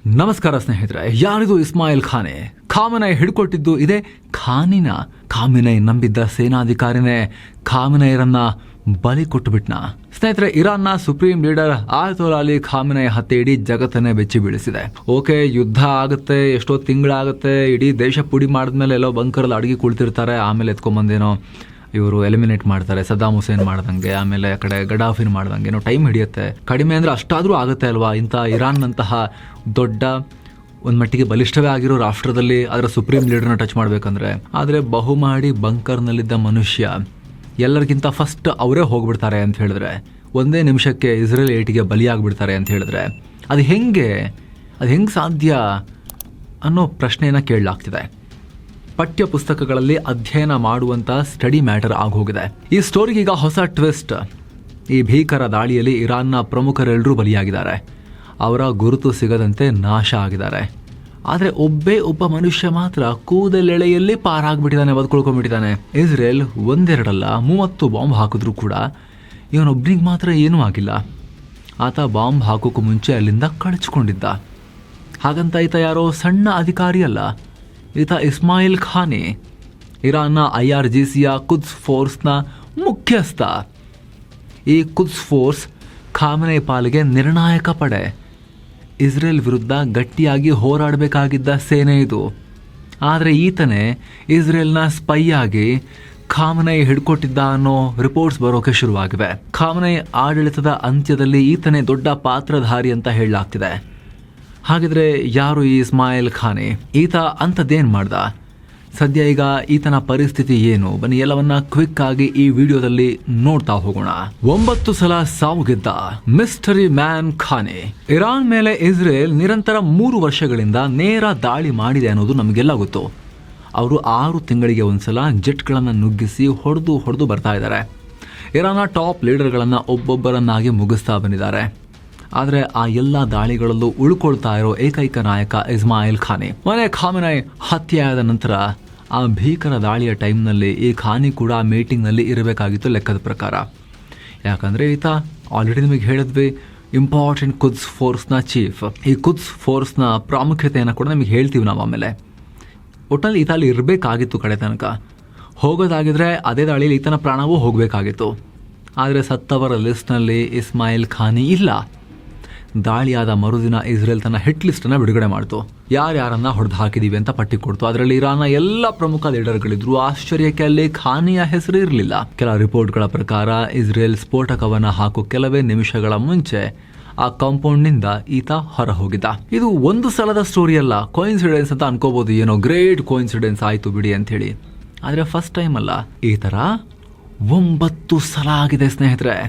ನಮಸ್ಕಾರ ಸ್ನೇಹಿತರೆ, ಯಾರಿದು ಇಸ್ಮಾಯಿಲ್ ಖಾನೆ? ಖಾಮೆನೈ ಹಿಡ್ಕೊಟ್ಟಿದ್ದು ಇದೇ ಖಾನಿನ. ಖಾಮೆನೈ ನಂಬಿದ್ದ ಸೇನಾಧಿಕಾರಿನೇ ಖಾಮೆನೈರನ್ನ ಬಲಿ ಕೊಟ್ಟುಬಿಟ್ನ. ಸ್ನೇಹಿತರೆ, ಇರಾನ್ನ ಸುಪ್ರೀಂ ಲೀಡರ್ ಆಯತೋಲಾ ಅಲಿ ಖಾಮೆನೈ ಹತ್ಯೆ ಇಡೀ ಜಗತ್ತನ್ನೇ ಬೆಚ್ಚಿ ಬೀಳಿಸಿದೆ. ಓಕೆ, ಯುದ್ಧ ಆಗುತ್ತೆ, ಎಷ್ಟೋ ತಿಂಗಳಾಗುತ್ತೆ, ಇಡೀ ದೇಶ ಪುಡಿ ಮಾಡಿದ್ಮೇಲೆ ಎಲ್ಲೋ ಬಂಕರಲ್ಲಿ ಅಡಿಗೆ ಕುಳಿತಿರ್ತಾರೆ, ಆಮೇಲೆ ಎತ್ಕೊಂಬಂದೇನೋ ಇವರು ಎಲಿಮಿನೇಟ್ ಮಾಡ್ತಾರೆ, ಸದ್ದಾಮ್ ಹುಸೇನ್ ಮಾಡ್ದಂಗೆ, ಆಮೇಲೆ ಆ ಕಡೆ ಗಡಾಫಿನ್ ಮಾಡ್ದಂಗೆ. ಏನೋ ಟೈಮ್ ಹಿಡಿಯುತ್ತೆ, ಕಡಿಮೆ ಅಂದರೆ ಅಷ್ಟಾದರೂ ಆಗುತ್ತೆ ಅಲ್ವಾ? ಇಂಥ ಇರಾನ್ನಂತಹ ದೊಡ್ಡ ಒಂದು ಮಟ್ಟಿಗೆ ಬಲಿಷ್ಠವೇ ಆಗಿರೋ ರಾಷ್ಟ್ರದಲ್ಲಿ ಅದರ ಸುಪ್ರೀಂ ಲೀಡರ್ನ ಟಚ್ ಮಾಡಬೇಕಂದ್ರೆ. ಆದರೆ ಬಹುಮಾಡಿ ಬಂಕರ್ನಲ್ಲಿದ್ದ ಮನುಷ್ಯ ಎಲ್ಲರಿಗಿಂತ ಫಸ್ಟ್ ಅವರೇ ಹೋಗ್ಬಿಡ್ತಾರೆ ಅಂತ ಹೇಳಿದ್ರೆ, ಒಂದೇ ನಿಮಿಷಕ್ಕೆ ಇಸ್ರೇಲ್ ಏಟಿಗೆ ಬಲಿಯಾಗ್ಬಿಡ್ತಾರೆ ಅಂತ ಹೇಳಿದ್ರೆ ಅದು ಹೆಂಗೆ ಸಾಧ್ಯ ಅನ್ನೋ ಪ್ರಶ್ನೆಯನ್ನು ಕೇಳಲಾಗ್ತಿದೆ. ಪಠ್ಯ ಪುಸ್ತಕಗಳಲ್ಲಿ ಅಧ್ಯಯನ ಮಾಡುವಂಥ ಸ್ಟಡಿ ಮ್ಯಾಟರ್ ಆಗೋಗಿದೆ. ಈ ಸ್ಟೋರಿಗೆ ಈಗ ಹೊಸ ಟ್ವಿಸ್ಟ್. ಈ ಭೀಕರ ದಾಳಿಯಲ್ಲಿ ಇರಾನ್ನ ಪ್ರಮುಖರೆಲ್ಲರೂ ಬಲಿಯಾಗಿದ್ದಾರೆ, ಅವರ ಗುರುತು ಸಿಗದಂತೆ ನಾಶ ಆಗಿದ್ದಾರೆ. ಆದರೆ ಒಬ್ಬ ಮನುಷ್ಯ ಮಾತ್ರ ಕೂದಲೆಳೆಯಲ್ಲಿ ಪಾರಾಗ್ಬಿಟ್ಟಿದ್ದಾನೆ, ಬದುಕೊಳ್ಕೊಂಡ್ಬಿಟ್ಟಿದ್ದಾನೆ. ಇಸ್ರೇಲ್ ಒಂದೆರಡಲ್ಲ 30 ಬಾಂಬ್ ಹಾಕಿದ್ರೂ ಕೂಡ ಇವನೊಬ್ಬನಿಗೆ ಮಾತ್ರ ಏನೂ ಆಗಿಲ್ಲ. ಆತ ಬಾಂಬ್ ಹಾಕೋಕ್ಕೂ ಮುಂಚೆ ಅಲ್ಲಿಂದ ಕಳಚ್ಕೊಂಡಿದ್ದ. ಹಾಗಂತ ಈತ ಯಾರೋ ಸಣ್ಣ ಅಧಿಕಾರಿ ಅಲ್ಲ, ಈತ ಇಸ್ಮಾಯಿಲ್ ಖಾನೆ, ಇರಾನ್ನ IRGCಯ ಕುದ್ಸ್ ಫೋರ್ಸ್ನ ಮುಖ್ಯಸ್ಥ. ಈ ಕುದ್ಸ್ ಫೋರ್ಸ್ ಖಾಮೆನೈ ಪಾಲಿಗೆ ನಿರ್ಣಾಯಕ ಪಡೆ. ಇಸ್ರೇಲ್ ವಿರುದ್ಧ ಗಟ್ಟಿಯಾಗಿ ಹೋರಾಡಬೇಕಾಗಿದ್ದ ಸೇನೆ ಇದು. ಆದರೆ ಈತನೇ ಇಸ್ರೇಲ್ನ ಸ್ಪೈ ಆಗಿ ಖಾಮೆನೈ ಹಿಡ್ಕೊಟ್ಟಿದ್ದ ಅನ್ನೋ ರಿಪೋರ್ಟ್ಸ್ ಬರೋಕೆ ಶುರುವಾಗಿವೆ. ಖಾಮೆನೈ ಆಡಳಿತದ ಅಂತ್ಯದಲ್ಲಿ ಈತನೇ ದೊಡ್ಡ ಪಾತ್ರಧಾರಿ ಅಂತ ಹೇಳಲಾಗ್ತಿದೆ. ಹಾಗಿದ್ರೆ ಯಾರು ಈ ಇಸ್ಮಾಯಿಲ್ ಖಾನೆ? ಈತ ಅಂಥದ್ದೇನು ಮಾಡ್ದ? ಸದ್ಯ ಈಗ ಈತನ ಪರಿಸ್ಥಿತಿ ಏನು? ಬನ್ನಿ ಎಲ್ಲವನ್ನ ಕ್ವಿಕ್ ಆಗಿ ಈ ವಿಡಿಯೋದಲ್ಲಿ ನೋಡ್ತಾ ಹೋಗೋಣ. 9 ಸಲ ಸಾವು ಗೆದ್ದ ಮಿಸ್ಟರಿ ಮ್ಯಾನ್ ಖಾನೆ. ಇರಾನ್ ಮೇಲೆ ಇಸ್ರೇಲ್ ನಿರಂತರ 3 ವರ್ಷಗಳಿಂದ ನೇರ ದಾಳಿ ಮಾಡಿದೆ ಅನ್ನೋದು ನಮಗೆಲ್ಲ ಗೊತ್ತು. ಅವರು 6 ತಿಂಗಳಿಗೆ ಒಂದ್ಸಲ ಜೆಟ್ಗಳನ್ನು ನುಗ್ಗಿಸಿ ಹೊಡೆದು ಬರ್ತಾ ಇದ್ದಾರೆ. ಇರಾನ್ನ ಟಾಪ್ ಲೀಡರ್ಗಳನ್ನು ಒಬ್ಬೊಬ್ಬರನ್ನಾಗಿ ಮುಗಿಸ್ತಾ ಬಂದಿದ್ದಾರೆ. ಆದರೆ ಆ ಎಲ್ಲ ದಾಳಿಗಳಲ್ಲೂ ಉಳ್ಕೊಳ್ತಾ ಇರೋ ಏಕೈಕ ನಾಯಕ ಇಸ್ಮಾಯಿಲ್ ಖಾನೆ. ಮೊನ್ನೆ ಖಾಮೆನೈ ಹತ್ಯೆಯಾದ ನಂತರ ಆ ಭೀಕರ ದಾಳಿಯ ಟೈಮ್ನಲ್ಲಿ ಈ ಖಾನಿ ಕೂಡ ಮೀಟಿಂಗ್ನಲ್ಲಿ ಇರಬೇಕಾಗಿತ್ತು ಲೆಕ್ಕದ ಪ್ರಕಾರ. ಯಾಕಂದರೆ ಈತ ಆಲ್ರೆಡಿ ನಿಮಗೆ ಹೇಳಿದ್ವಿ, ಇಂಪಾರ್ಟೆಂಟ್ ಕುದ್ಸ್ ಫೋರ್ಸ್ನ ಚೀಫ್. ಈ ಕುದ್ಸ್ ಫೋರ್ಸ್ನ ಪ್ರಾಮುಖ್ಯತೆಯನ್ನು ಕೂಡ ನಿಮಗೆ ಹೇಳ್ತೀವಿ ನಾವು ಆಮೇಲೆ. ಒಟ್ಟಲ್ಲಿ ಈತ ಅಲ್ಲಿ ಇರಬೇಕಾಗಿತ್ತು ಕಡೆ ತನಕ. ಹೋಗೋದಾಗಿದ್ರೆ ಅದೇ ದಾಳಿಯಲ್ಲಿ ಈತನ ಪ್ರಾಣವೂ ಹೋಗಬೇಕಾಗಿತ್ತು. ಆದರೆ ಸತ್ತವರ ಲಿಸ್ಟ್ನಲ್ಲಿ ಇಸ್ಮಾಯಿಲ್ ಖಾನಿ ಇಲ್ಲ. ದಾಳಿಯಾದ ಮರುದಿನ ಇಸ್ರೇಲ್ ತನ್ನ ಹಿಟ್ ಲಿಸ್ಟನ್ನು ಬಿಡುಗಡೆ ಮಾಡ್ತು. ಯಾರ್ಯಾರನ್ನ ಹೊಡೆದು ಹಾಕಿದೀವಿ ಅಂತ ಪಟ್ಟಿ ಕೊಡ್ತು. ಅದರಲ್ಲಿ ಇರಾನ್ನ ಎಲ್ಲ ಪ್ರಮುಖ ಲೀಡರ್ಗಳಿದ್ರು. ಆಶ್ಚರ್ಯಕ್ಕೆ ಅಲ್ಲಿ ಖಾನಿಯ ಹೆಸರು ಇರಲಿಲ್ಲ. ಕೆಲ ರಿಪೋರ್ಟ್ಗಳ ಪ್ರಕಾರ ಇಸ್ರೇಲ್ ಸ್ಫೋಟಕವನ್ನು ಹಾಕೋ ಕೆಲವೇ ನಿಮಿಷಗಳ ಮುಂಚೆ ಆ ಕಾಂಪೌಂಡ್ನಿಂದ ಈತ ಹೊರ ಹೋಗಿದ್ದ. ಇದು ಒಂದು ಸಲದ ಸ್ಟೋರಿ ಅಲ್ಲ, ಕೋಇನ್ಸಿಡೆನ್ಸ್ ಅಂತ ಅನ್ಕೋಬಹುದು. ಏನೋ ಗ್ರೇಟ್ ಕೋಇನ್ಸಿಡೆನ್ಸ್ ಆಯ್ತು ಬಿಡಿ ಅಂತ ಹೇಳಿ. ಆದರೆ ಫಸ್ಟ್ ಟೈಮ್ ಅಲ್ಲ, ಈ ಥರ 9 ಸಲ ಆಗಿದೆ ಸ್ನೇಹಿತರೆ.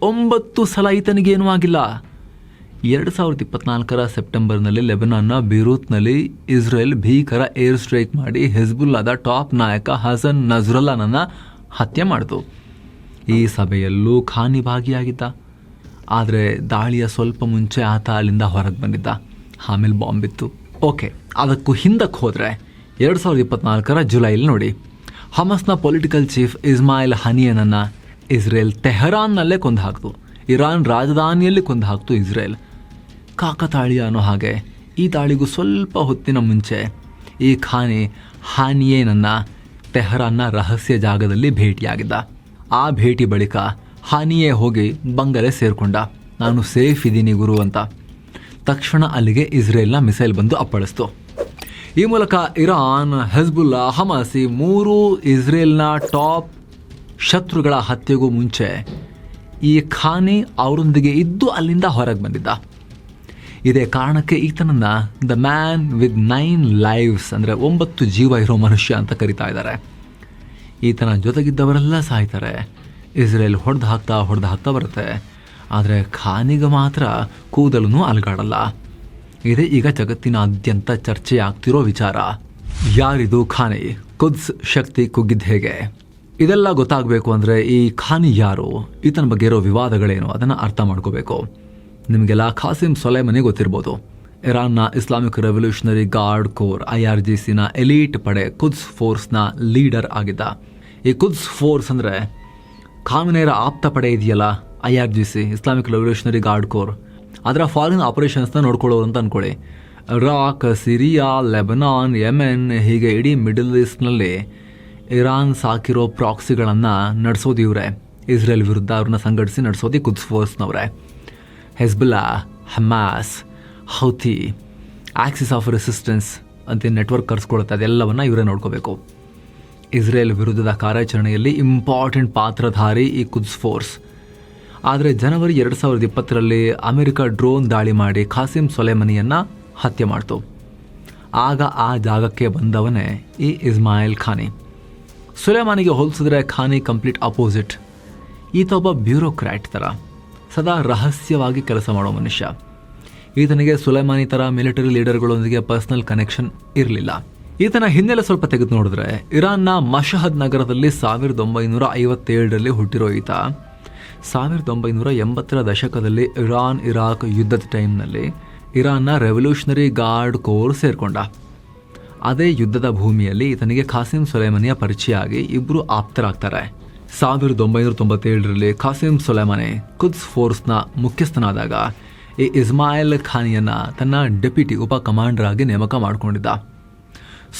9 ಸಲ ಈತನಿಗೇನೂ ಆಗಿಲ್ಲ. 2024 ಸೆಪ್ಟೆಂಬರ್ನಲ್ಲಿ ಲೆಬನಾನ್ನ ಬೀರೂತ್ನಲ್ಲಿ ಇಸ್ರೇಲ್ ಭೀಕರ ಏರ್ ಸ್ಟ್ರೈಕ್ ಮಾಡಿ ಹಿಜ್ಬುಲ್ಲಾದ ಟಾಪ್ ನಾಯಕ ಹಸನ್ ನಸ್ರಲ್ಲನನ್ನು ಹತ್ಯೆ ಮಾಡಿತು. ಈ ಸಭೆಯಲ್ಲೂ ಖಾನಿ ಭಾಗಿಯಾಗಿದ್ದ. ಆದರೆ ದಾಳಿಯ ಸ್ವಲ್ಪ ಮುಂಚೆ ಆತ ಅಲ್ಲಿಂದ ಹೊರಗೆ ಬಂದಿದ್ದ. ಆಮೇಲೆ ಬಾಂಬ್ ಬಿತ್ತು. ಓಕೆ, ಅದಕ್ಕೂ ಹಿಂದಕ್ಕೆ ಹೋದರೆ 2024 ಜುಲೈಲಿ ನೋಡಿ, ಹಮಸ್ನ ಪೊಲಿಟಿಕಲ್ ಚೀಫ್ ಇಸ್ಮಾಯಿಲ್ ಹನಿಯನನ್ನು ಇಸ್ರೇಲ್ ತೆಹರಾನ್ನಲ್ಲೇ ಕೊಂದು ಹಾಕ್ತು. ಇರಾನ್ ರಾಜಧಾನಿಯಲ್ಲಿ ಕೊಂದು ಹಾಕ್ತು ಇಸ್ರೇಲ್. ಕಾಕತಾಳೀಯ ಅನ್ನೋ ಹಾಗೆ ಈ ದಾಳಿಗೂ ಸ್ವಲ್ಪ ಹೊತ್ತಿನ ಮುಂಚೆ ಈ ಖಾನೆ ಹಾನಿಯೇನನ್ನು ತೆಹರಾನ್ನ ರಹಸ್ಯ ಜಾಗದಲ್ಲಿ ಭೇಟಿಯಾಗಿದ್ದ. ಆ ಭೇಟಿ ಬಳಿಕ ಹಾನಿಯೇ ಹೋಗಿ ಬಂಗಲೆ ಸೇರಿಕೊಂಡ. ನಾನು ಸೇಫ್ ಇದ್ದೀನಿ ಗುರು ಅಂತ. ತಕ್ಷಣ ಅಲ್ಲಿಗೆ ಇಸ್ರೇಲ್ನ ಮಿಸೈಲ್ ಬಂದು ಅಪ್ಪಳಿಸ್ತು. ಈ ಮೂಲಕ ಇರಾನ್, ಹೆಜ್ಬುಲ್ಲಾ, ಹಮಾಸ್ ಈ 3 ಇಸ್ರೇಲ್ನ ಟಾಪ್ ಶತ್ರುಗಳ ಹತ್ಯೆಗೂ ಮುಂಚೆ ಈ ಖಾನಿ ಅವರೊಂದಿಗೆ ಇದ್ದು ಅಲ್ಲಿಂದ ಹೊರಗೆ ಬಂದಿದ್ದ. ಇದೇ ಕಾರಣಕ್ಕೆ ಈತನನ್ನು ದ ಮ್ಯಾನ್ ವಿತ್ 9 ಲೈವ್ಸ್ ಅಂದರೆ 9 ಜೀವ ಇರೋ ಮನುಷ್ಯ ಅಂತ ಕರಿತಾ ಇದ್ದಾರೆ. ಈತನ ಜೊತೆಗಿದ್ದವರೆಲ್ಲ ಸಾಯ್ತಾರೆ. ಇಸ್ರೇಲ್ ಹೊಡೆದು ಹಾಕ್ತಾ ಬರುತ್ತೆ. ಆದರೆ ಖಾನಿಗೆ ಮಾತ್ರ ಕೂದಲೂ ಅಲುಗಾಡಲ್ಲ. ಇದೇ ಈಗ ಜಗತ್ತಿನಾದ್ಯಂತ ಚರ್ಚೆ ಆಗ್ತಿರೋ ವಿಚಾರ. ಯಾರಿದು ಖಾನೆ? ಕುದ್ಸ್ ಶಕ್ತಿ ಕುಗ್ಗಿದ್ದು ಹೇಗೆ? ಇದೆಲ್ಲ ಗೊತ್ತಾಗಬೇಕು ಅಂದರೆ ಈ ಖಾನಿ ಯಾರು, ಈತನ ಬಗ್ಗೆ ಇರೋ ವಿವಾದಗಳೇನು ಅದನ್ನು ಅರ್ಥ ಮಾಡ್ಕೋಬೇಕು. ನಿಮಗೆಲ್ಲ ಖಾಸಿಮ್ ಸೊಲೈಮನಿ ಗೊತ್ತಿರ್ಬೋದು. ಇರಾನ್ನ ಇಸ್ಲಾಮಿಕ್ ರೆವಲ್ಯೂಷನರಿ ಗಾರ್ಡ್ ಕೋರ್ IRGCನ ಎಲೀಟ್ ಪಡೆ ಕುದ್ಸ್ ಫೋರ್ಸ್ನ ಲೀಡರ್ ಆಗಿದ್ದ. ಈ ಕುದ್ಸ್ ಫೋರ್ಸ್ ಅಂದರೆ ಖಾಮೆನೈರ ಆಪ್ತ ಪಡೆ ಇದೆಯಲ್ಲ, IRGC Islamic revolutionary guard corps, ಅದರ ಫಾರಿನ್ ಆಪರೇಷನ್ಸ್ನ ನೋಡ್ಕೊಳ್ಳೋರು ಅಂತ ಅಂದ್ಕೊಳ್ಳಿ. ಇರಾಕ್, ಸಿರಿಯಾ, ಲೆಬನಾನ್, ಯೆಮೆನ್ ಹೀಗೆ ಇಡೀ ಮಿಡಲ್ ಈಸ್ಟ್ನಲ್ಲಿ ಇರಾನ್ ಸಾಕಿರೋ ಪ್ರಾಕ್ಸಿಗಳನ್ನು ನಡೆಸೋದು ಇವರೇ. ಇಸ್ರೇಲ್ ವಿರುದ್ಧ ಅವ್ರನ್ನ ಸಂಘಟಿಸಿ ನಡೆಸೋದು ಕುದ್ಸ್ ಫೋರ್ಸ್ನವರೇ. Hezbollah, Hamas, Houthi, axis of resistance ಅಂತ ನೆಟ್ವರ್ಕ್ ಕರ್ಸ್ಕೊಳುತ್ತೆ, ಅದೆಲ್ಲವನ್ನು ಇವರೇ ನೋಡ್ಕೋಬೇಕು. ಇಸ್ರೇಲ್ ವಿರುದ್ಧದ ಕಾರ್ಯಾಚರಣೆಯಲ್ಲಿ ಇಂಪಾರ್ಟೆಂಟ್ ಪಾತ್ರಧಾರಿ ಈ ಕುದ್ಸ್ ಫೋರ್ಸ್. ಆದರೆ ಜನವರಿ 2020ರಲ್ಲಿ ಅಮೆರಿಕ ಡ್ರೋನ್ ದಾಳಿ ಮಾಡಿ ಖಾಸಿಂ ಸೊಲೈಮನಿಯನ್ನು ಹತ್ಯೆ ಮಾಡ್ತು. ಆಗ ಆ ಜಾಗಕ್ಕೆ ಬಂದವನೇ ಈ ಇಸ್ಮಾಯಿಲ್ ಖಾನಿ. ಸುಲೇಮಾನಿಗೆ ಹೋಲಿಸಿದ್ರೆ ಖಾನಿ ಕಂಪ್ಲೀಟ್ ಅಪೋಸಿಟ್. ಈತ ಒಬ್ಬ ಬ್ಯೂರೋಕ್ರ್ಯಾಟ್ ಥರ, ಸದಾ ರಹಸ್ಯವಾಗಿ ಕೆಲಸ ಮಾಡೋ ಮನುಷ್ಯ. ಈತನಿಗೆ ಸುಲೈಮಾನಿ ಥರ ಮಿಲಿಟರಿ ಲೀಡರ್ಗಳೊಂದಿಗೆ ಪರ್ಸನಲ್ ಕನೆಕ್ಷನ್ ಇರಲಿಲ್ಲ. ಈತನ ಹಿನ್ನೆಲೆ ಸ್ವಲ್ಪ ತೆಗೆದು ನೋಡಿದ್ರೆ, ಇರಾನ್ನ ಮಷಹದ್ ನಗರದಲ್ಲಿ 1957ರಲ್ಲಿ ಹುಟ್ಟಿರೋ ಈತ 1980ರ ದಶಕದಲ್ಲಿ ಇರಾನ್ ಇರಾಕ್ ಯುದ್ಧದ ಟೈಮ್ನಲ್ಲಿ ಇರಾನ್ನ ರೆವಲ್ಯೂಷನರಿ ಗಾರ್ಡ್ ಕೋರ್ ಸೇರ್ಕೊಂಡ. ಅದೇ ಯುದ್ಧದ ಭೂಮಿಯಲ್ಲಿ ಈತನಿಗೆ ಖಾಸಿಂ ಸೊಲೈಮನಿಯ ಪರಿಚಯ ಆಗಿ ಇಬ್ಬರು ಆಪ್ತರಾಗ್ತಾರೆ. 1997ರಲ್ಲಿ ಖಾಸಿಂ ಸೊಲೈಮನಿ ಕುದ್ಸ್ ಫೋರ್ಸ್ನ ಮುಖ್ಯಸ್ಥನಾದಾಗ ಈ ಇಸ್ಮಾಯಿಲ್ ಖಾನಿಯನ್ನು ತನ್ನ ಡೆಪ್ಯೂಟಿ ಉಪ ಕಮಾಂಡರ್ ಆಗಿ ನೇಮಕ ಮಾಡಿಕೊಂಡಿದ್ದ.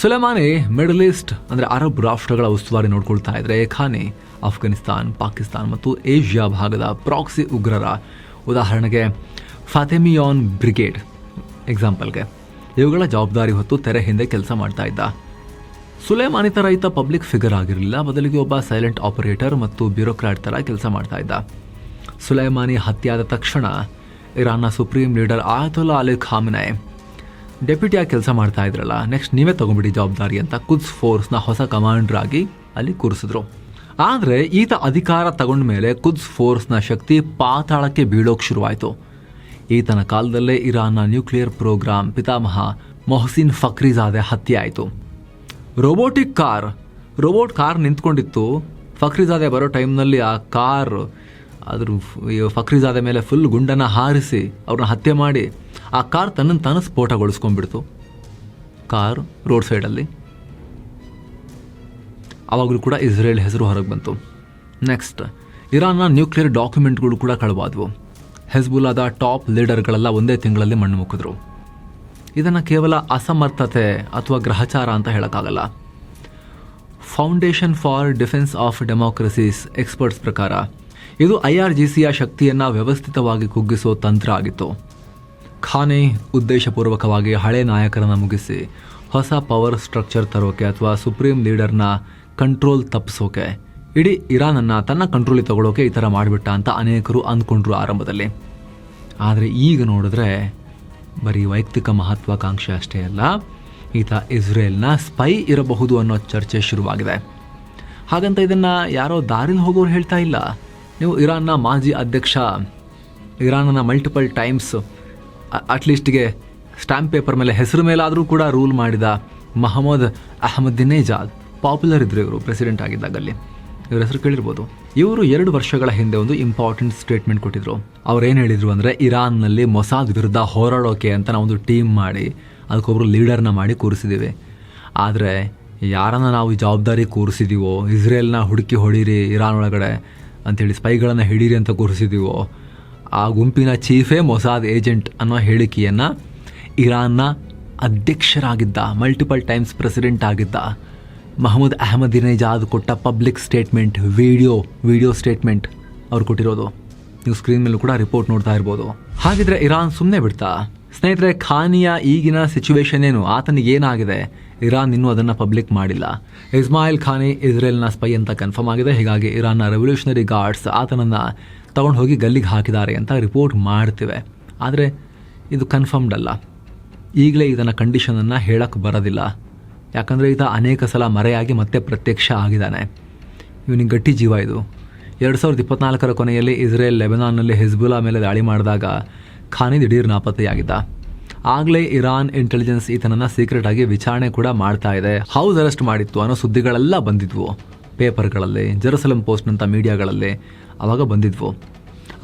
ಸುಲೇಮಾನಿ ಮಿಡಲ್ ಈಸ್ಟ್ ಅಂದರೆ ಅರಬ್ ರಾಷ್ಟ್ರಗಳ ಉಸ್ತುವಾರಿ ನೋಡ್ಕೊಳ್ತಾ ಇದ್ರೆ, ಖಾನಿ ಅಫ್ಘಾನಿಸ್ತಾನ್, ಪಾಕಿಸ್ತಾನ್ ಮತ್ತು ಏಷ್ಯಾ ಭಾಗದ ಪ್ರಾಕ್ಸಿ ಉಗ್ರರ, ಉದಾಹರಣೆಗೆ ಫಾತೆಮಿಯಾನ್ ಬ್ರಿಗೇಡ್ ಎಕ್ಸಾಂಪಲ್ಗೆ, ಇವುಗಳ ಜವಾಬ್ದಾರಿ ಹೊತ್ತು ತೆರೆ ಹಿಂದೆ ಕೆಲಸ ಮಾಡ್ತಾ ಇದ್ದ. ಸುಲೇಮಾನಿ ಥರ ಈತ ಪಬ್ಲಿಕ್ ಫಿಗರ್ ಆಗಿರಲಿಲ್ಲ, ಬದಲಿಗೆ ಒಬ್ಬ ಸೈಲೆಂಟ್ ಆಪರೇಟರ್ ಮತ್ತು ಬ್ಯೂರೋಕ್ರಾಟ್ ಥರ ಕೆಲಸ ಮಾಡ್ತಾ ಇದ್ದ. ಸುಲೇಮಾನಿ ಹತ್ಯೆಯಾದ ತಕ್ಷಣ ಇರಾನ್ನ ಸುಪ್ರೀಂ ಲೀಡರ್ ಆಯತುಲ್ಲಾ ಅಲಿ ಖಾಮೆನಿ ಡೆಪ್ಯೂಟಿಯಾಗಿ ಕೆಲಸ ಮಾಡ್ತಾ ಇದ್ರಲ್ಲ, ನೆಕ್ಸ್ಟ್ ನೀವೇ ತಗೊಂಡ್ಬಿಡಿ ಜವಾಬ್ದಾರಿ ಅಂತ ಕುದ್ಸ್ ಫೋರ್ಸ್ನ ಹೊಸ ಕಮಾಂಡರ್ ಆಗಿ ಅಲ್ಲಿ ಕೂರಿಸಿದ್ರು. ಆದರೆ ಈತ ಅಧಿಕಾರ ತಗೊಂಡ ಮೇಲೆ ಕುದ್ಸ್ ಫೋರ್ಸ್ನ ಶಕ್ತಿ ಪಾತಾಳಕ್ಕೆ ಬೀಳೋಕೆ ಶುರುವಾಯಿತು. ಈತನ ಕಾಲದಲ್ಲೇ ಇರಾನ್ನ ನ್ಯೂಕ್ಲಿಯರ್ ಪ್ರೋಗ್ರಾಂ ಪಿತಾಮಹ ಮೊಹಸಿನ್ ಫಕ್ರಿಜಾದೆ ಹತ್ಯೆ ಆಯಿತು. Robot car ನಿಂತ್ಕೊಂಡಿತ್ತು. ಫಕ್ರಿಜಾದೆ ಬರೋ ಟೈಮ್ನಲ್ಲಿ ಆ ಕಾರ್ ಅದ್ರ ಫಕ್ರಿಜಾದೆ ಮೇಲೆ ಫುಲ್ ಗುಂಡನ್ನು ಹಾರಿಸಿ ಅವ್ರನ್ನ ಹತ್ಯೆ ಮಾಡಿ ಆ ಕಾರ್ ತನ್ನನ್ನು ತಾನು ಸ್ಫೋಟಗೊಳಿಸ್ಕೊಂಡ್ಬಿಡ್ತು. ಕಾರ್ ರೋಡ್ ಸೈಡಲ್ಲಿ. ಆವಾಗಲೂ ಕೂಡ ಇಸ್ರೇಲ್ ಹೆಸರು ಹೊರಗೆ ಬಂತು. ನೆಕ್ಸ್ಟ್, ಇರಾನ್ನ ನ್ಯೂಕ್ಲಿಯರ್ ಡಾಕ್ಯುಮೆಂಟ್ಗಳು ಕೂಡ ಕಳವಾದವು. ಹೆಜ್ಬುಲ್ಲಾದ ಟಾಪ್ ಲೀಡರ್ಗಳೆಲ್ಲ ಒಂದೇ ತಿಂಗಳಲ್ಲಿ ಮಣ್ಣು ಮುಕ್ಕಿದ್ರು. ಇದನ್ನು ಕೇವಲ ಅಸಮರ್ಥತೆ ಅಥವಾ ಗ್ರಹಚಾರ ಅಂತ ಹೇಳೋಕ್ಕಾಗಲ್ಲ. Foundation for defence of democracies experts ಪ್ರಕಾರ ಇದು IRGCಯ ಶಕ್ತಿಯನ್ನು ವ್ಯವಸ್ಥಿತವಾಗಿ ಕುಗ್ಗಿಸೋ ತಂತ್ರ ಆಗಿತ್ತು. ಖಾನಿ ಉದ್ದೇಶಪೂರ್ವಕವಾಗಿ ಹಳೆ ನಾಯಕರನ್ನು ಮುಗಿಸಿ ಹೊಸ ಪವರ್ ಸ್ಟ್ರಕ್ಚರ್ ತರೋಕೆ ಅಥವಾ ಸುಪ್ರೀಂ ಲೀಡರ್ನ ಕಂಟ್ರೋಲ್ ತಪ್ಪಿಸೋಕೆ, ಇಡೀ ಇರಾನನ್ನು ತನ್ನ ಕಂಟ್ರೋಲಿಗೆ ತಗೊಳ್ಳೋಕೆ ಈ ಥರ ಮಾಡಿಬಿಟ್ಟ ಅಂತ ಅನೇಕರು ಅಂದ್ಕೊಂಡ್ರು ಆರಂಭದಲ್ಲಿ. ಆದರೆ ಈಗ ನೋಡಿದ್ರೆ ಬರೀ ವೈಯಕ್ತಿಕ ಮಹತ್ವಾಕಾಂಕ್ಷೆ ಅಷ್ಟೇ ಅಲ್ಲ, ಈತ ಇಸ್ರೇಲ್ನ ಸ್ಪೈ ಇರಬಹುದು ಅನ್ನೋ ಚರ್ಚೆ ಶುರುವಾಗಿದೆ. ಹಾಗಂತ ಇದನ್ನು ಯಾರೋ ದಾರಿಲಿ ಹೋಗೋರು ಹೇಳ್ತಾ ಇಲ್ಲ. ನೀವು ಇರಾನ್ನ ಮಾಜಿ ಅಧ್ಯಕ್ಷ, ಇರಾನ್ನ ಮಲ್ಟಿಪಲ್ ಟೈಮ್ಸ್ ಅಟ್ಲೀಸ್ಟ್ಗೆ ಸ್ಟ್ಯಾಂಪ್ ಪೇಪರ್ ಮೇಲೆ ಹೆಸರು ಮೇಲಾದರೂ ಕೂಡ ರೂಲ್ ಮಾಡಿದ ಮಹಮ್ಮದ್ ಅಹಮದಿನೇಜಾದ್, ಪಾಪ್ಯುಲರ್ ಇದ್ರು ಇವರು ಪ್ರೆಸಿಡೆಂಟ್ ಆಗಿದ್ದಾಗಲ್ಲಿ, ಇವ್ರ ಹೆಸರು ಕೇಳಿರ್ಬೋದು. ಇವರು 2 ವರ್ಷಗಳ ಹಿಂದೆ ಒಂದು ಇಂಪಾರ್ಟೆಂಟ್ ಸ್ಟೇಟ್ಮೆಂಟ್ ಕೊಟ್ಟಿದ್ರು. ಅವ್ರೇನು ಹೇಳಿದರು ಅಂದರೆ, ಇರಾನ್ನಲ್ಲಿ ಮೊಸಾದ್ ವಿರುದ್ಧ ಹೋರಾಡೋಕೆ ಅಂತ ನಾವೊಂದು ಟೀಮ್ ಮಾಡಿ ಅದಕ್ಕೊಬ್ಬರು ಲೀಡರ್ನ ಮಾಡಿ ಕೂರಿಸಿದ್ದೀವಿ. ಆದರೆ ಯಾರನ್ನು ನಾವು ಜವಾಬ್ದಾರಿ ಕೂರಿಸಿದ್ದೀವೋ, ಇಸ್ರೇಲ್ನ ಹುಡುಕಿ ಹೊಡೀರಿ ಇರಾನ್ ಒಳಗಡೆ ಅಂಥೇಳಿ ಸ್ಪೈಗಳನ್ನು ಹಿಡೀರಿ ಅಂತ ಕೂರಿಸಿದ್ದೀವೋ, ಆ ಗುಂಪಿನ ಚೀಫೇ ಮೊಸಾದ್ ಏಜೆಂಟ್ ಅನ್ನೋ ಹೇಳಿಕೆಯನ್ನು ಇರಾನ್ನ ಅಧ್ಯಕ್ಷರಾಗಿದ್ದ, ಮಲ್ಟಿಪಲ್ ಟೈಮ್ಸ್ ಪ್ರೆಸಿಡೆಂಟ್ ಆಗಿದ್ದ ಮಹಮ್ಮದ್ ಅಹಮದಿನೇಜಾದ್ ಕೊಟ್ಟ ಪಬ್ಲಿಕ್ ಸ್ಟೇಟ್ಮೆಂಟ್, ವಿಡಿಯೋ ಸ್ಟೇಟ್ಮೆಂಟ್ ಅವ್ರು ಕೊಟ್ಟಿರೋದು. ನೀವು ಸ್ಕ್ರೀನ್ ಮೇಲೂ ಕೂಡ ರಿಪೋರ್ಟ್ ನೋಡ್ತಾ ಇರ್ಬೋದು. ಹಾಗಿದ್ರೆ ಇರಾನ್ ಸುಮ್ಮನೆ ಬಿಡ್ತಾ? ಸ್ನೇಹಿತರೆ, ಖಾನಿಯ ಈಗಿನ ಸಿಚುವೇಶನ್ ಏನು, ಆತನಿಗೆ ಏನಾಗಿದೆ, ಇರಾನ್ ಇನ್ನೂ ಅದನ್ನು ಪಬ್ಲಿಕ್ ಮಾಡಿಲ್ಲ. ಇಸ್ಮಾಯಿಲ್ ಖಾನಿ ಇಸ್ರೇಲ್ನ ಸ್ಪೈ ಅಂತ ಕನ್ಫರ್ಮ್ ಆಗಿದೆ. ಹೀಗಾಗಿ ಇರಾನ್ನ ರೆವಲ್ಯೂಷನರಿ ಗಾರ್ಡ್ಸ್ ಆತನನ್ನು ತಗೊಂಡು ಹೋಗಿ ಗಲ್ಲಿಗೆ ಹಾಕಿದ್ದಾರೆ ಅಂತ ರಿಪೋರ್ಟ್ ಮಾಡ್ತಿವೆ. ಆದರೆ ಇದು ಕನ್ಫರ್ಮ್ಡ್ ಅಲ್ಲ. ಈಗಲೇ ಇದನ್ನ ಕಂಡೀಷನನ್ನು ಹೇಳಕ್ಕೆ ಬರೋದಿಲ್ಲ. ಯಾಕಂದರೆ ಈತ ಅನೇಕ ಸಲ ಮರೆಯಾಗಿ ಮತ್ತೆ ಪ್ರತ್ಯಕ್ಷ ಆಗಿದ್ದಾನೆ. ಇವನಿಗೆ ಗಟ್ಟಿ ಜೀವ ಇದು. 2024ರ ಕೊನೆಯಲ್ಲಿ ಇಸ್ರೇಲ್ ಲೆಬನಾನ್ನಲ್ಲಿ ಹೆಜ್ಬುಲ್ಲಾ ಮೇಲೆ ದಾಳಿ ಮಾಡಿದಾಗ ಖಾನಿ ದಿಢೀರ್ ನಾಪತ್ತೆಯಾಗಿದ್ದ. ಆಗಲೇ ಇರಾನ್ ಇಂಟೆಲಿಜೆನ್ಸ್ ಈತನನ್ನು ಸೀಕ್ರೆಟ್ ಆಗಿ ವಿಚಾರಣೆ ಕೂಡ ಮಾಡ್ತಾ ಇದೆ, ಹೌಸ್ ಅರೆಸ್ಟ್ ಮಾಡಿತ್ತು ಅನ್ನೋ ಸುದ್ದಿಗಳೆಲ್ಲ ಬಂದಿದ್ವು ಪೇಪರ್ಗಳಲ್ಲಿ, ಜೆರುಸಲೆಮ್ ಪೋಸ್ಟ್ನಂಥ ಮೀಡಿಯಾಗಳಲ್ಲಿ ಆವಾಗ ಬಂದಿದ್ವು.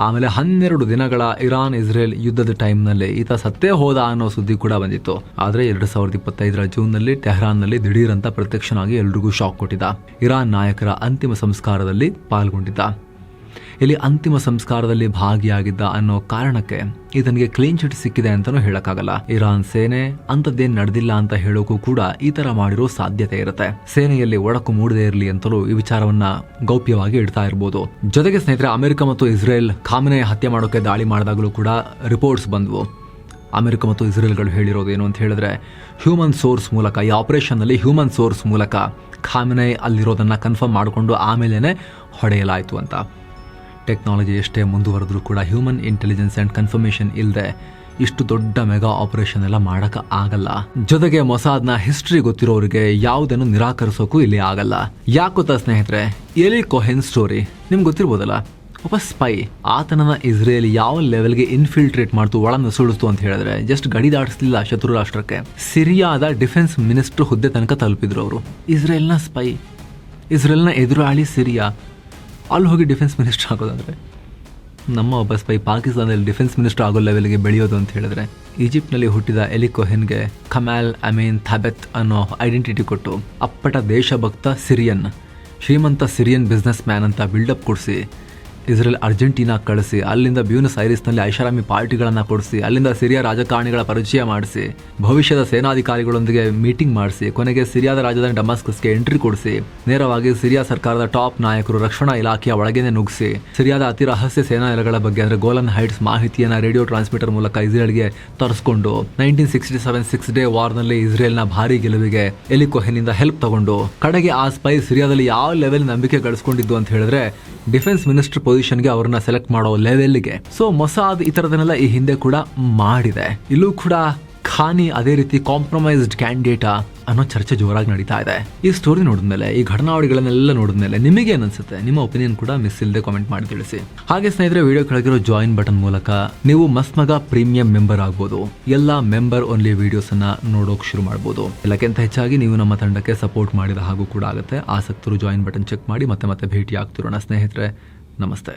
ಆಮೇಲೆ 12 ದಿನಗಳ ಇರಾನ್ ಇಸ್ರೇಲ್ ಯುದ್ಧದ ಟೈಮ್ನಲ್ಲಿ ಈತ ಸತ್ತೇ ಹೋದ ಅನ್ನೋ ಸುದ್ದಿ ಕೂಡ ಬಂದಿತ್ತು. ಆದರೆ 2025ರ ಜೂನ್ನಲ್ಲಿ ಟೆಹರಾನ್ನಲ್ಲಿ ದಿಢೀರಂತ ಪ್ರತ್ಯಕ್ಷನಾಗಿ ಎಲ್ರಿಗೂ ಶಾಕ್ ಕೊಟ್ಟಿದ್ದ. ಇರಾನ್ ನಾಯಕರ ಅಂತಿಮ ಸಂಸ್ಕಾರದಲ್ಲಿ ಪಾಲ್ಗೊಂಡಿದ್ದ. ಇಲ್ಲಿ ಅಂತಿಮ ಸಂಸ್ಕಾರದಲ್ಲಿ ಭಾಗಿಯಾಗಿದ್ದ ಅನ್ನೋ ಕಾರಣಕ್ಕೆ ಇದನಿಗೆ ಕ್ಲೀನ್ ಚಿಟ್ ಸಿಕ್ಕಿದೆ ಅಂತಾನೂ ಹೇಳಕ್ಕಾಗಲ್ಲ. ಇರಾನ್ ಸೇನೆ ಅಂತದ್ದೇನ್ ನಡೆದಿಲ್ಲ ಅಂತ ಹೇಳೋಕು ಕೂಡ ಈ ತರ ಮಾಡಿರೋ ಸಾಧ್ಯತೆ ಇರುತ್ತೆ. ಸೇನೆಯಲ್ಲಿ ಒಡಕು ಮೂಡದೇ ಇರಲಿ ಅಂತಲೂ ಈ ವಿಚಾರವನ್ನ ಗೌಪ್ಯವಾಗಿ ಇಡ್ತಾ ಇರಬಹುದು. ಜೊತೆಗೆ ಸ್ನೇಹಿತರೆ, ಅಮೆರಿಕ ಮತ್ತು ಇಸ್ರೇಲ್ ಖಾಮೆನಿ ಹತ್ಯೆ ಮಾಡೋಕೆ ದಾಳಿ ಮಾಡಿದಾಗಲೂ ಕೂಡ ರಿಪೋರ್ಟ್ಸ್ ಬಂದ್ವು. ಅಮೆರಿಕ ಮತ್ತು ಇಸ್ರೇಲ್ಗಳು ಹೇಳಿರೋದು ಏನು ಅಂತ ಹೇಳಿದ್ರೆ, ಹ್ಯೂಮನ್ ಸೋರ್ಸ್ ಮೂಲಕ, ಈ ಆಪರೇಷನ್ನಲ್ಲಿ ಹ್ಯೂಮನ್ ಸೋರ್ಸ್ ಮೂಲಕ ಖಾಮೆನಿ ಅಲ್ಲಿರೋದನ್ನ ಕನ್ಫರ್ಮ್ ಮಾಡಿಕೊಂಡು ಆಮೇಲೆ ಹೊಡೆಯಲಾಯಿತು ಅಂತ. ಟೆಕ್ನಾಲಜಿ ಎಷ್ಟೇ ಮುಂದುವರೆದ್ರೂ ಕೂಡ ಹ್ಯೂಮನ್ ಇಂಟೆಲಿಜೆನ್ಸ್ ಆ್ಯಂಡ್ ಕನ್ಫರ್ಮೇಷನ್ ಇಲ್ಲದೆ ಇಷ್ಟು ದೊಡ್ಡ ಮೆಗಾ ಆಪರೇಷನ್ ಎಲ್ಲ ಮಾಡೋಕೆ ಆಗಲ್ಲ. ಜೊತೆಗೆ ಮೊಸಾದ್ನ ಹಿಸ್ಟ್ರಿ ಗೊತ್ತಿರೋರಿಗೆ ಯಾವುದನ್ನು ನಿರಾಕರಿಸೋಕು ಇಲ್ಲಿ ಆಗಲ್ಲ. ಯಾಕೊತ್ತಾ ಸ್ನೇಹಿತರೆ, ಎಲಿ ಕೊಹೆನ್ ಸ್ಟೋರಿ ನಿಮ್ಗೆ ಗೊತ್ತಿರ್ಬೋದಲ್ಲ. ಒಬ್ಬ ಸ್ಪೈ, ಆತನನ್ನ ಇಸ್ರೇಲ್ ಯಾವ ಲೆವೆಲ್ಗೆ ಇನ್ಫಿಲ್ಟ್ರೇಟ್ ಮಾಡ್ತು, ಒಳ ನುಸುಳಿಸ್ತು ಅಂತ ಹೇಳಿದ್ರೆ, ಜಸ್ಟ್ ಗಡಿ ದಾಟಿಸ್ಲಿಲ್ಲ ಶತ್ರು ರಾಷ್ಟ್ರಕ್ಕೆ, ಸಿರಿಯಾದ ಡಿಫೆನ್ಸ್ ಮಿನಿಸ್ಟರ್ ಹುದ್ದೆ ತನಕ ತಲುಪಿದ್ರು ಅವರು. ಇಸ್ರೇಲ್ನ ಸ್ಪೈ, ಇಸ್ರೇಲ್ನ ಎದುರಾಳಿ ಸಿರಿಯಾ, ಅಲ್ಲಿ ಹೋಗಿ ಡಿಫೆನ್ಸ್ ಮಿನಿಸ್ಟರ್ ಆಗೋದಂದ್ರೆ, ನಮ್ಮ ಒಬ್ಬ ಸ್ಪೈ ಪಾಕಿಸ್ತಾನದಲ್ಲಿ ಡಿಫೆನ್ಸ್ ಮಿನಿಸ್ಟರ್ ಆಗೋ ಲೆವೆಲ್ಗೆ ಬೆಳೆಯೋದು ಅಂತ ಹೇಳಿದ್ರೆ, ಈಜಿಪ್ಟ್ನಲ್ಲಿ ಹುಟ್ಟಿದ ಎಲಿ ಕೊಹೆನ್ಗೆ ಕಮಾಲ್ ಅಮೀನ್ ಥಾಬೆತ್ ಅನ್ನೋ ಐಡೆಂಟಿಟಿ ಕೊಟ್ಟು ಅಪ್ಪಟ ದೇಶಭಕ್ತ ಸಿರಿಯನ್, ಶ್ರೀಮಂತ ಸಿರಿಯನ್ ಬಿಸ್ನೆಸ್ ಮ್ಯಾನ್ ಅಂತ ಬಿಲ್ಡಪ್ ಕೊಡಿಸಿ ಇಸ್ರೇಲ್ ಅರ್ಜೆಂಟೀನಾ ಕಳಿಸಿ, ಅಲ್ಲಿಂದ ಬ್ಯೂನಸ್ ಐರಿಸ್ನಲ್ಲಿ ಐಷಾರಾಮಿ ಪಾರ್ಟಿಗಳನ್ನು ಕೊಡಿಸಿ, ಅಲ್ಲಿಂದ ಸಿರಿಯಾ ರಾಜಕಾರಣಿಗಳ ಪರಿಚಯ ಮಾಡಿಸಿ, ಭವಿಷ್ಯದ ಸೇನಾಧಿಕಾರಿಗಳೊಂದಿಗೆ ಮೀಟಿಂಗ್ ಮಾಡಿಸಿ, ಕೊನೆಗೆ ಸಿರಿಯಾದ ರಾಜಧಾನಿ ಡಮಾಸ್ಕಸ್ಗೆ ಎಂಟ್ರಿ ಕೊಡಿಸಿ, ನೇರವಾಗಿ ಸಿರಿಯಾ ಸರ್ಕಾರದ ಟಾಪ್ ನಾಯಕರು ರಕ್ಷಣಾ ಇಲಾಖೆಯ ಒಳಗೇನೆ ನುಗ್ಗಿಸಿ, ಸಿರಿಯಾದ ಅತಿ ರಹಸ್ಯ ಸೇನಾ ನೆಲೆಗಳ ಬಗ್ಗೆ ಅಂದರೆ ಗೋಲನ್ ಹೈಟ್ಸ್ ಮಾಹಿತಿಯನ್ನು ರೇಡಿಯೋ ಟ್ರಾನ್ಸ್ಮಿಟರ್ ಮೂಲಕ ಇಸ್ರೇಲ್ಗೆ ತರಿಸ್ಕೊಂಡು 1967 6 ಡೇ ವಾರ್ನಲ್ಲಿ ಇಸ್ರೇಲ್ನ ಭಾರಿ ಗೆಲುವಿಗೆ ಎಲಿ ಕೊಹೆನ್ನಿಂದ ಹೆಲ್ಪ್ ತಗೊಂಡು ಕಡೆಗೆ ಆ ಸ್ಪೈ ಸಿರಿಯಾದಲ್ಲಿ ಯಾವ ಲೆವೆಲ್ ನಂಬಿಕೆ ಗಳಿಸ್ಕೊಂಡಿದ್ದು ಅಂತ ಹೇಳಿದ್ರೆ ಡಿಫೆನ್ಸ್ ಮಿನಿಸ್ಟರ್ ಪೊಸಿಷನ್ಗೆ ಅವ್ರನ್ನ ಸೆಲೆಕ್ಟ್ ಮಾಡೋ ಲೆವೆಲ್ಗೆ. ಸೊ ಮೊಸಾದ್ ಈ ಥರದನ್ನೆಲ್ಲ ಈ ಹಿಂದೆ ಕೂಡ ಮಾಡಿದೆ. ಇಲ್ಲೂ ಕೂಡ ಖಾನಿ ಅದೇ ರೀತಿ ಕಾಂಪ್ರಮೈಸ್ಡ್ ಕ್ಯಾಂಡಿಡೇಟಾ ಅನ್ನೋ ಚರ್ಚೆ ಜೋರಾಗಿ ನಡೀತಾ ಇದೆ. ಈ ಸ್ಟೋರಿ ನೋಡಿದ್ಮೇಲೆ, ಈ ಘಟನಾವಳಿಗಳನ್ನೆಲ್ಲ ನೋಡಿದ್ಮೇಲೆ ನಿಮಗೆ ಏನಿಸುತ್ತೆ? ನಿಮ್ಮ ಒಪಿನಿಯನ್ ಕೂಡ ಮಿಸ್ ಇಲ್ಲದೆ ಕಾಮೆಂಟ್ ಮಾಡಿ ತಿಳಿಸಿ. ಹಾಗೆ ಸ್ನೇಹಿತರೆ, ವಿಡಿಯೋ ಕೆಳಗಿರೋ ಜಾಯಿನ್ ಬಟನ್ ಮೂಲಕ ನೀವು ಮಸ್ಮಗ ಪ್ರೀಮಿಯಂ ಮೆಂಬರ್ ಆಗ್ಬೋದು. ಎಲ್ಲ ಮೆಂಬರ್ ಓನ್ಲಿ ವಿಡಿಯೋಸ್ ಅನ್ನ ನೋಡೋಕೆ ಶುರು ಮಾಡಬಹುದು. ಎಲ್ಲಕ್ಕಿಂತ ಹೆಚ್ಚಾಗಿ ನೀವು ನಮ್ಮ ತಂಡಕ್ಕೆ ಸಪೋರ್ಟ್ ಮಾಡಿದ ಹಾಗೂ ಕೂಡ ಆಗುತ್ತೆ. ಆಸಕ್ತರು ಜಾಯಿನ್ ಬಟನ್ ಚೆಕ್ ಮಾಡಿ ಮತ್ತೆ ಭೇಟಿ ಆಗ್ತಿರೋಣ ಸ್ನೇಹಿತರೆ. ನಮಸ್ತೆ.